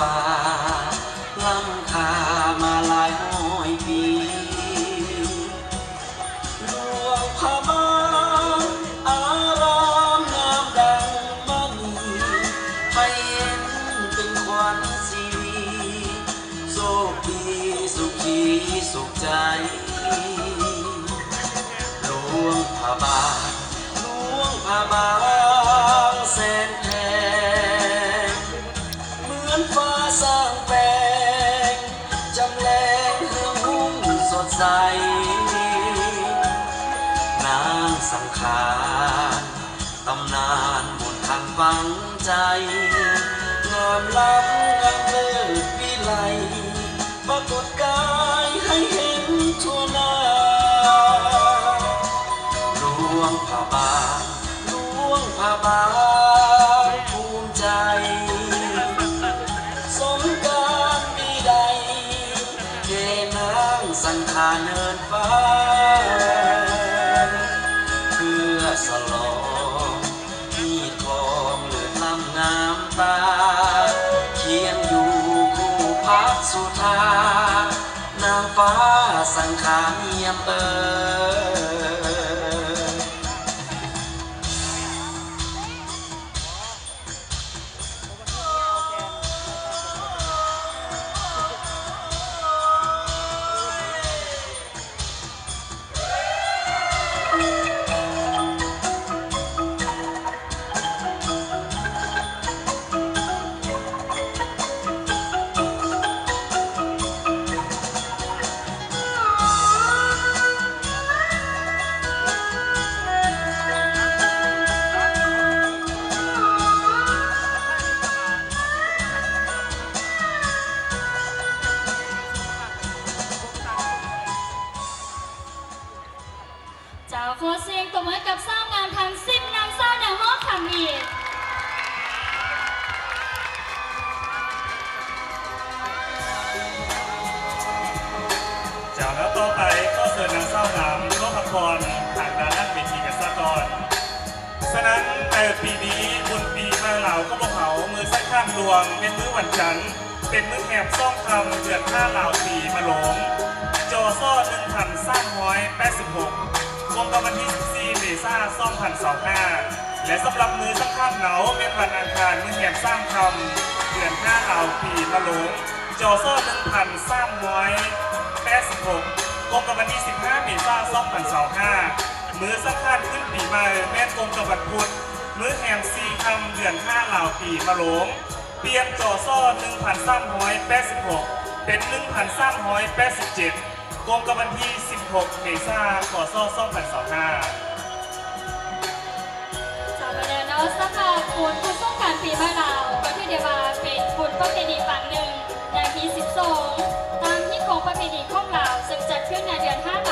ป่าล้ำคามาหลายร้อยปีหลวงพระบางอารามงามดังมณีให้เห็นเป็นขวัญสีโชคดีสุขีสุขใจหลวงพระบางหลวงพระบางแสนแพงเหมือนฟ้าสร้างแปลงจำแรงเรื่องหุ้มสดใสนางสังขารตำนานบนทางฝังใจงามล้ำงามเลิศวิไลปรากฏกายให้เห็นทั่วหน้าหลวงพระบางหลวงพระบางภูมิใจสงกรานต์ปีใดเทนางสังขารเนินฟ้าเพื่อสลองที่ทองเลือดล้ำงามตาเคียงอยู่คู่พักสุธานางฟ้าสังขารเยี่ยมเจ้าขอเสียงตบมือกับสาวงามทั้ง10นางสาวแนวฮอกคำอีกจากแล้วต่อไปก็เสิร์ฟนางเศร้างามโลกพรทางด้านนักเวทีกับสากรฉะนั้นในปีนี้บุญปีมาเหล่าก็บอกเขามือใส่ข้ามดวงเป็นมื้อวันจันทร์เป็นมื้อแหบซ่องคำเดือน5เหล่าปีมาหลงจอซ่อ1,386รวมกันวันที่14 เมษายน 2025และสำหรับมือสักข้ามเหนาเป็นวันอังคารมื้อแหบสร้างคำเดือน5เหล่าปีมาหลงจอซ่อ1,386กงกับวันที่15 เมษายน 2025มื้อสักข้ามขึ้นปีใหม่แม่นกงกับวันพุธมื้อแหม4 ค่ำเดือน5เหล่าปีมาหลงเปลี่ยนจอซ่อ1,386เป็น1,387กงกับวันที่16 เมษายน 2025จากประเด็นเอาสักค่ะคุณผู้ส่งการปีมาลาวก็ที่เดียวว่าเป็นคุณประเพณีฝั่งหนึ่งในปี12ตามที่ของประเพณีของลาวซึ่งจัดขึ้นในเดือน5